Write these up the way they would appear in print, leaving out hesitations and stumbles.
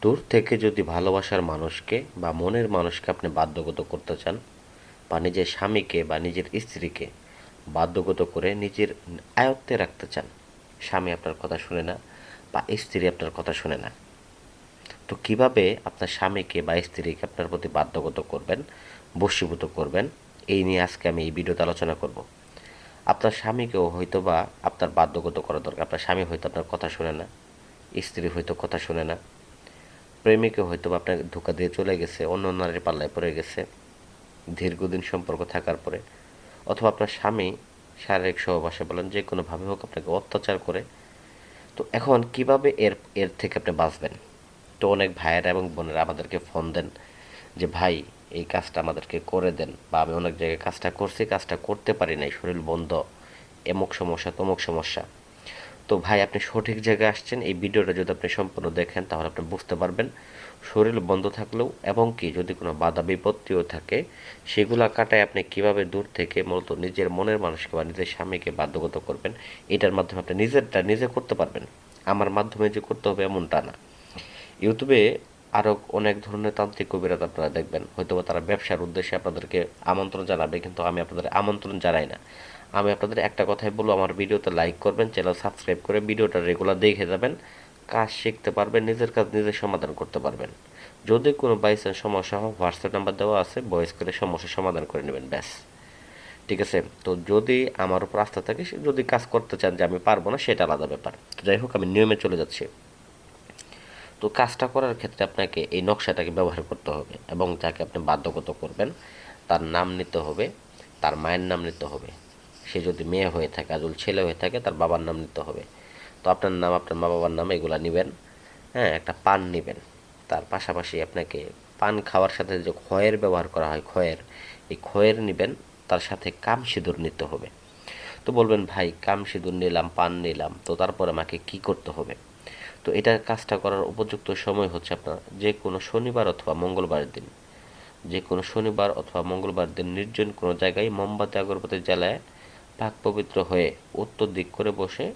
দূর থেকে যদি ভালোবাসার মানুষকে বা মনের মানুষকে আপনি বাধ্যগত করতে চান, বা নিজের স্বামীকে বা নিজের স্ত্রীকে বাধ্যগত করে নিজের আয়ত্তে রাখতে চান, স্বামী আপনার কথা শুনে না বা স্ত্রী আপনার কথা শুনে না, তো কিভাবে আপনার স্বামীকে বা স্ত্রীকে আপনার প্রতি বাধ্যগত করবেন, বশীভূত করবেন, এই নিয়ে আজকে আমি এই ভিডিওতে আলোচনা করব। আপনার স্বামীকেও হয়তো বা আপনার বাধ্যগত করা দরকার। আপনার স্বামী হয়তো আপনার কথা শুনে না, স্ত্রী হয়তো কথা শুনে না, প্রেমিকও হয়তো বা আপনাকে ধোঁকা দিয়ে চলে গেছে, অন্য নারীর পাল্লায় পড়ে গেছে দীর্ঘদিন সম্পর্ক থাকার পরে, অথবা আপনার স্বামী শারীরিক সহবাসে বলেন যে কোনোভাবে হোক আপনাকে অত্যাচার করে। তো এখন কিভাবে এর এর থেকে আপনি বাঁচবেন? তো অনেক ভাইয়েরা এবং বোনেরা আমাদেরকে ফোন দেন যে ভাই, এই কাজটা আমাদেরকে করে দেন, বা আমি অনেক জায়গায় কাজটা করছি, কাজটা করতে পারি নাই, শরীর বন্ধ, এমুক সমস্যা তমুক সমস্যা। তো ভাই, আপনি সঠিক জায়গায় আসছেন। এই ভিডিওটা যদি আপনি সম্পূর্ণ দেখেন তাহলে আপনি বুঝতে পারবেন শরীর বন্ধ থাকলেও এবং কি যদি কোনো বাধা বিপত্তিও থাকে সেগুলা কাটায় আপনি কিভাবে দূর থেকে মূলত নিজের মনের মানুষকে বা নিজের স্বামীকে বাধ্যগত করবেন। এটার মাধ্যমে আপনি নিজেরটা নিজে করতে পারবেন। আমার মাধ্যমে যে করতে হবে এমনটা না। ইউটিউবে আরও অনেক ধরনের তান্ত্রিক কবিরাজ আপনারা দেখবেন, হয়তোবা তারা ব্যবসার উদ্দেশ্যে আপনাদেরকে আমন্ত্রণ জানাবে, কিন্তু আমি আপনাদের আমন্ত্রণ জানাই না। আমি আপনাদের একটা কথাই বলবো, আমার ভিডিওতে লাইক করবেন, চ্যানেল সাবস্ক্রাইব করে ভিডিওটা রেগুলার দেখে যাবেন, কাজ শিখতে পারবেন, নিজের কাজ নিজে সমাধান করতে পারবেন। যদি কোনো বাইচান্স সমস্যা হয়, হোয়াটসঅ্যাপ নাম্বার দেওয়া আছে, ভয়েস করে সমস্যার সমাধান করে নেবেন, ব্যাস। ঠিক আছে? তো যদি আমার উপর আস্থা থাকে, যদি কাজ করতে চান যে আমি পারবো না, সেটা আলাদা ব্যাপার। তো যাই হোক, আমি নিয়মে চলে যাচ্ছি। তো কাজটা করার ক্ষেত্রে আপনাকে এই নকশাটাকে ব্যবহার করতে হবে, এবং যাকে আপনি বাধ্যগত করবেন তার নাম নিতে হবে, তার মায়ের নাম নিতে হবে। সে যদি মেয়ে হয়ে থাকে, আজল ছেলে হয়ে থাকে, তার বাবার নাম নিতে হবে। তো আপনার নাম, আপনার মা বাবার নাম, এগুলো নেবেন। হ্যাঁ, একটা পান নেবেন। তার পাশাপাশি আপনাকে পান খাওয়ার সাথে যে খয়ের ব্যবহার করা হয়, খয়ের, এই খয়ের নেবেন। তার সাথে কাম সিঁদুর নিতে হবে। তো বলবেন ভাই, কাম সিঁদুর নিলাম, পান নিলাম, তো তারপর আমাকে কি করতে হবে? তো এটা কাজটা করার উপযুক্ত সময় হচ্ছে আপনার যে কোনো শনিবার অথবা মঙ্গলবার দিন। যে কোনো শনিবার অথবা মঙ্গলবার দিন নির্জন কোনো জায়গায় মোমবাতি আগরবাতি জ্বালায় পাক পবিত্র হয়ে উত্তর দিক করে বসে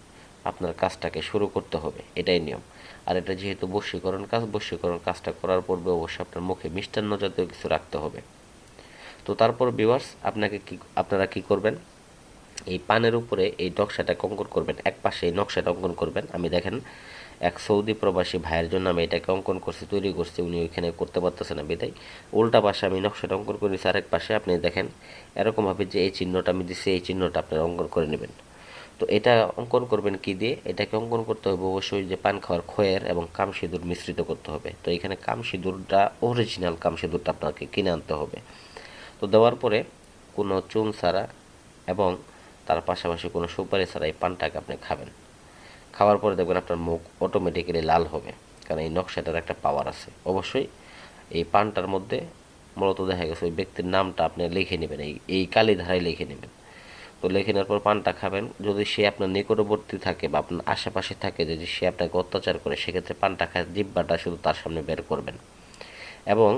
আপনার কাজটাকে শুরু করতে হবে, এটাই নিয়ম। আর এটা যেহেতু বশীকরণ কাজ, বশীকরণ কাজটা করার পূর্বে অবশ্যই আপনার মুখে মিষ্টান্ন জাতীয় কিছু রাখতে হবে। তো তারপর ভিউয়ার্স, আপনারা কি করবেন, এই পানের উপরে এই নকশাটা অঙ্কন করবেন, এক পাশে এই নকশাটা অঙ্কন করবেন। আমি দেখেন এক সৌদি প্রবাসী ভাইয়ের জন্য আমি এটাকে অঙ্কন করছি, তৈরি করছি, উনি ওইখানে করতে পারতেছে না বিদায় উল্টা পাশে আমি নকশাটা অঙ্কন করেছি আরেক পাশে। আপনি দেখেন এরকমভাবে যে এই চিহ্নটা আমি দিচ্ছি, এই চিহ্নটা আপনারা অঙ্কন করে নেবেন। তো এটা অঙ্কন করবেন কি দিয়ে? এটাকে অঙ্কন করতে হবে অবশ্যই যে পান খাওয়ার খয়ের এবং কাম সিঁদুর মিশ্রিত করতে হবে। তো এখানে কাম সিঁদুরটা, অরিজিনাল কাম সিঁদুরটা আপনাকে কিনে আনতে হবে। তো দেওয়ার পরে কোনো চুন ছাড়া এবং তার পাশাপাশি কোনো সুপারি ছাড়া এই পানটাকে আপনি খাবেন। খাওয়ার পরে দেখবেন আপনার মুখ অটোমেটিক্যালি লাল হবে, কারণ এই নকশাটার একটা পাওয়ার আছে। অবশ্যই এই পানটার মধ্যে মূলত দেখা গেছে ওই ব্যক্তির নামটা আপনি লিখে নেবেন, এই কালি ধারায় লিখে নেবেন। তো লিখে নেওয়ার পর পানটা খাবেন। যদি সে আপনার নিকটবর্তী থাকে বা আপনার আশেপাশে থাকে, যদি সে আপনাকে অত্যাচার করে, সেক্ষেত্রে পানটা খায় জিহ্বাটা শুধু তার সামনে বের করবেন। এবং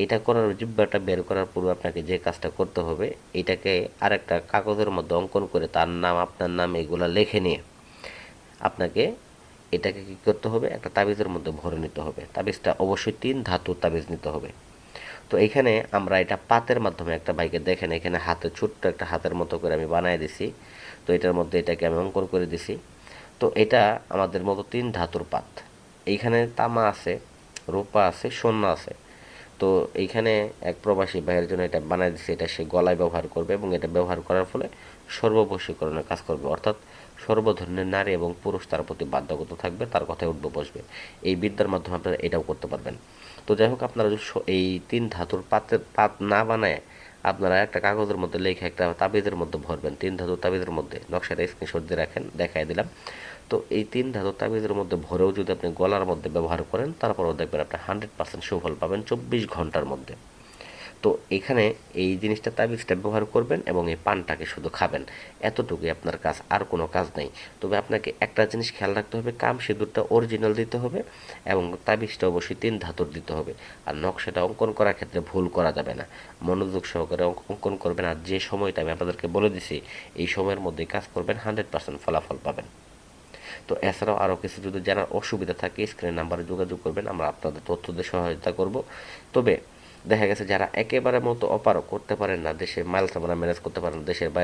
এটা করার, জিহ্বাটা বের করার পূর্বে আপনাকে যে কাজটা করতে হবে, এটাকে আরেকটা কাগজের মধ্যে অঙ্কন করে তার নাম, আপনার নাম, এগুলা লিখে নিয়ে আপনাকে এটাকে কী করতে হবে, একটা তাবিজের মধ্যে ভরে নিতে হবে। তাবিজটা অবশ্যই 3 ধাতুর তাবিজ নিতে হবে। তো এখানে আমরা এটা পাতের মাধ্যমে, একটা ভাইকে দেখেন এখানে হাতে ছোট্ট একটা হাতের মতো করে আমি বানায় দিছি। তো এটার মধ্যে এটাকে আমি অঙ্কন করে দিছি। তো এটা আমাদের মতো 3 ধাতুর পাত। এইখানে তামা আছে, রূপা আছে, স্বর্ণ আছে। তো এইখানে এক প্রবাসী ভাইয়ের জন্য এটা বানায় দিচ্ছে, এটা সে গলায় ব্যবহার করবে এবং এটা ব্যবহার করার ফলে সর্ববশীকরণের কাজ করবে, অর্থাৎ সর্ব ধরনের নারী এবং পুরুষ তার প্রতি বাধ্যগত থাকবে, তার কথায় উঠবে বসবে। এই বিদ্যার মাধ্যমে আপনারা এটাও করতে পারবেন। তো যাই হোক, আপনারা যদি এই 3 ধাতুর পাত না বানায় আপনারা একটা কাগজের মধ্যে লিখে একটা তাবিজের মধ্যে ভরবেন। 3 ধাতুর তাবিজের মধ্যে নকশাটা স্ক্রিনশট দিয়ে রাখেন, দেখাই দিলাম। তো এই 3 ধাতুর তাবিজের মধ্যে ভরেও যদি আপনি গলার মধ্যে ব্যবহার করেন, তারপরেও দেখবেন আপনি 100% সুফল পাবেন 24 ঘন্টার মধ্যে। তো এখানে এই জিনিসটা, তাবিজটা ব্যবহার করবেন এবং এই পানটাকে শুধু খাবেন, এতটুকুই আপনার কাজ, আর কোনো কাজ নেই। তবে আপনাকে একটা জিনিস খেয়াল রাখতে হবে, কাম সিঁদুরটা অরিজিনাল দিতে হবে এবং তাবিজটা অবশ্যই 3 ধাতুর দিতে হবে। আর নকশাটা অঙ্কন করার ক্ষেত্রে ভুল করা যাবে না, মনোযোগ সহকারে অঙ্কন করবেন। আর যে সময়টা আমি আপনাদেরকে বলে দিছি, এই সময়ের মধ্যে কাজ করবেন, 100% ফলাফল পাবেন। তো এছাড়াও আরও কিছু যদি জানার অসুবিধা থাকে স্ক্রিনের নাম্বারে যোগাযোগ করবেন, আমরা আপনাদের তথ্য দিয়ে সহায়তা করব। তবে দেখা গেছে যারা একেবারে মতো অপারক, করতে পারেন না, দেশে মাইল ম্যানেজ করতে পারেন না, দেশের বাইরে